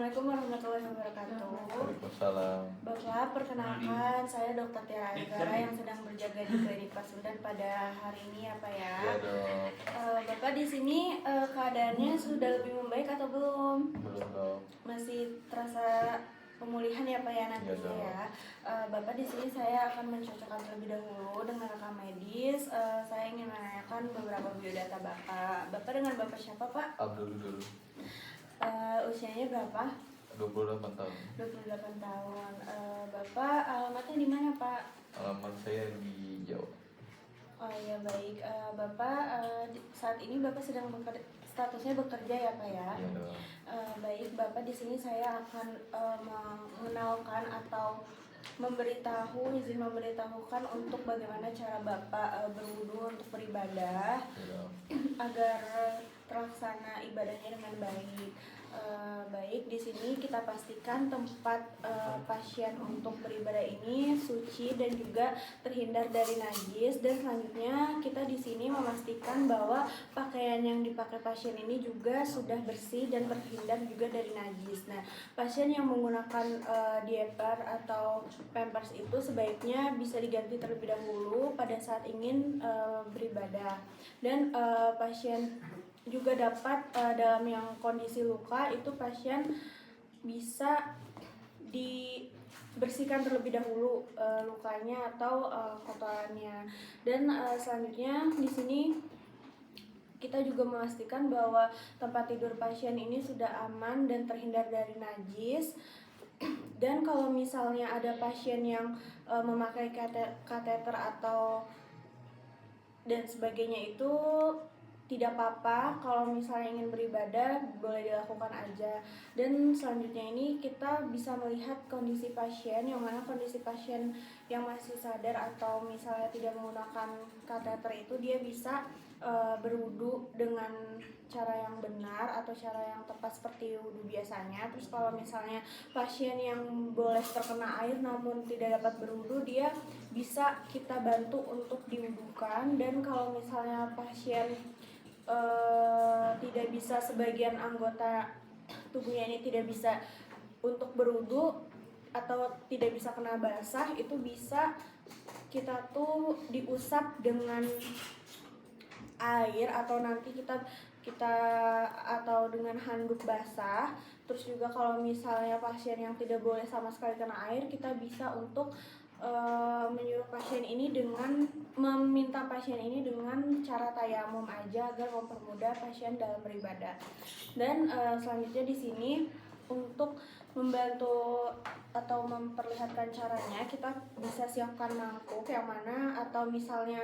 Assalamualaikum warahmatullahi wabarakatuh. Waalaikumsalam. Bapak, perkenalkan saya Dr. Tiara Anggara yang sedang berjaga di Klinik Pasundan pada hari ini ya Pak ya. Iya dok. Bapak di sini keadaannya sudah lebih membaik atau belum? Belum dok. Masih terasa pemulihan ya Pak ya nantinya ya. Bapak di sini saya akan mencocokkan terlebih dahulu dengan rekam medis. Saya ingin menanyakan beberapa biodata Bapak. Bapak dengan Bapak siapa Pak? Abdul dulu. Usianya berapa? 28 tahun. 28 tahun. Bapak alamatnya di mana Pak? Alamat saya di Jawa. Oh ya baik. Bapak saat ini Bapak sedang statusnya bekerja ya Pak ya? Iya dok. Baik, Bapak di sini saya akan mengenalkan atau izin memberitahukan untuk bagaimana cara Bapak berwudu untuk beribadah Iya dok. agar terlaksana ibadahnya dengan baik. Baik, di sini kita pastikan tempat pasien untuk beribadah ini suci dan juga terhindar dari najis, dan selanjutnya kita di sini memastikan bahwa pakaian yang dipakai pasien ini juga sudah bersih dan terhindar juga dari najis. Nah, pasien yang menggunakan diaper atau pampers itu sebaiknya bisa diganti terlebih dahulu pada saat ingin beribadah. Dan pasien juga dapat dalam yang kondisi luka itu pasien bisa dibersihkan terlebih dahulu lukanya atau kotorannya. Dan selanjutnya di sini kita juga memastikan bahwa tempat tidur pasien ini sudah aman dan terhindar dari najis. Dan kalau misalnya ada pasien yang memakai kateter atau dan sebagainya itu tidak apa-apa, kalau misalnya ingin beribadah boleh dilakukan aja. Dan selanjutnya ini kita bisa melihat kondisi pasien, yang mana kondisi pasien yang masih sadar atau misalnya tidak menggunakan kateter itu dia bisa berwudu dengan cara yang benar atau cara yang tepat seperti wudu biasanya. Terus kalau misalnya pasien yang boleh terkena air namun tidak dapat berwudu, dia bisa kita bantu untuk diwudukan. Dan kalau misalnya pasien tidak bisa, sebagian anggota tubuhnya ini tidak bisa untuk berwudu atau tidak bisa kena basah, itu bisa kita tuh diusap dengan air atau nanti kita atau dengan handuk basah. Terus juga kalau misalnya pasien yang tidak boleh sama sekali kena air, kita bisa untuk menyuruh pasien ini dengan meminta pasien ini dengan cara tayamum aja agar mempermudah pasien dalam beribadah. Dan selanjutnya di sini untuk membantu atau memperlihatkan caranya, kita bisa siapkan mangkuk yang mana atau misalnya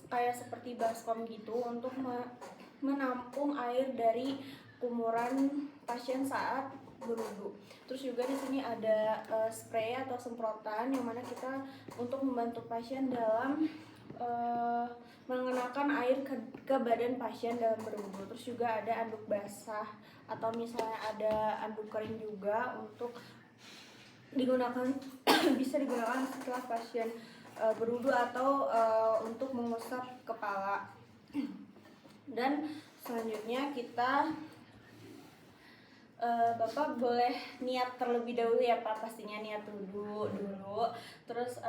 kayak seperti baskom gitu untuk menampung air dari kumuran pasien saat berwudu. Terus juga di sini ada spray atau semprotan yang mana kita untuk membantu pasien dalam mengenakan air ke badan pasien dalam berwudu. Terus juga ada anduk basah atau misalnya ada anduk kering juga untuk digunakan bisa digunakan setelah pasien berwudu atau untuk mengusap kepala. Dan selanjutnya kita Bapak boleh niat terlebih dahulu ya Pak, pastinya niat wudu dulu. Terus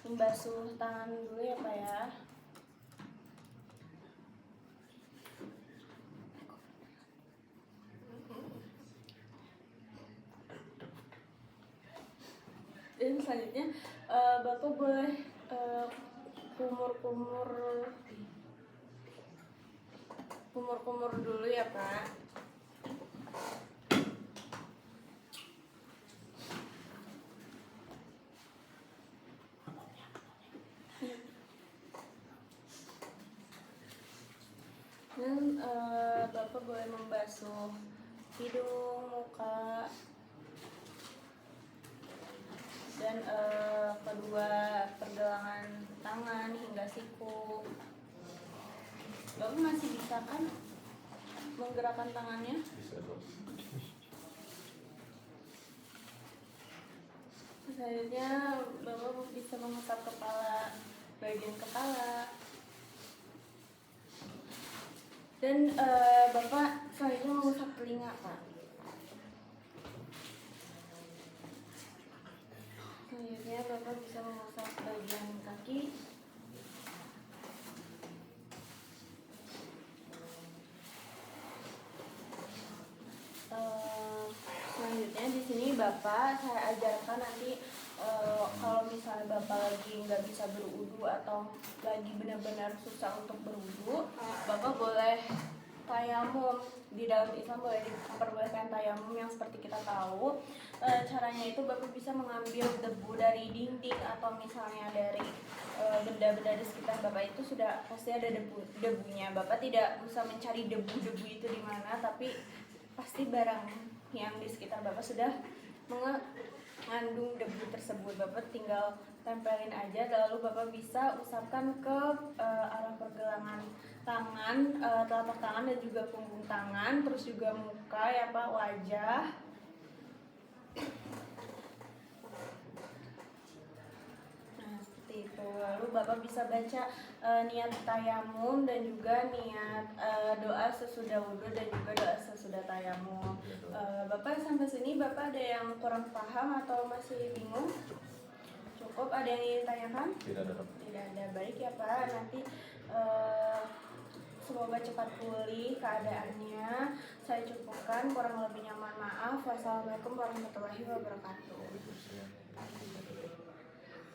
membasuh tangan dulu ya Pak ya. Dan selanjutnya Bapak boleh kumur-kumur dulu ya Pak. Dan Bapak boleh membasuh hidung, muka, dan kedua pergelangan tangan hingga siku. Bapak masih bisa kan menggerakkan tangannya? Bisa dok. Selanjutnya Bapak bisa mengusap bagian kepala. Dan Bapak selanjutnya mengusap telinga Pak. Bapak bisa mengusap bagian kaki. Selanjutnya di sini Bapak saya ajarkan nanti kalau misalnya Bapak lagi nggak bisa berwudu atau lagi benar-benar susah untuk berwudu, Bapak boleh tayamum. Di dalam Islam boleh diperbolehkan tayamum yang seperti kita tahu. Caranya itu Bapak bisa mengambil debu dari dinding atau misalnya dari benda-benda di sekitar Bapak itu sudah pasti ada debunya. Bapak tidak usah mencari debu-debu itu di mana, tapi pasti barang yang di sekitar Bapak sudah mengandung debu tersebut. Bapak tinggal tempelin aja, lalu Bapak bisa usapkan ke arah pergelangan tangan, telapak tangan dan juga punggung tangan, terus juga muka ya Pak, wajah. Nah, seperti itu. Lalu Bapak bisa baca niat tayamum dan juga niat doa sesudah wudhu dan juga doa sesudah tayamum. Bapak sampai sini Bapak ada yang kurang paham atau masih bingung? Cukup, ada yang ingin tanyakan? Tidak ada. Tidak ada. Baik ya Pak, nanti semoga cepat pulih keadaannya. Saya cukupkan, kurang lebihnya mohon maaf. Wassalamualaikum warahmatullahi wabarakatuh.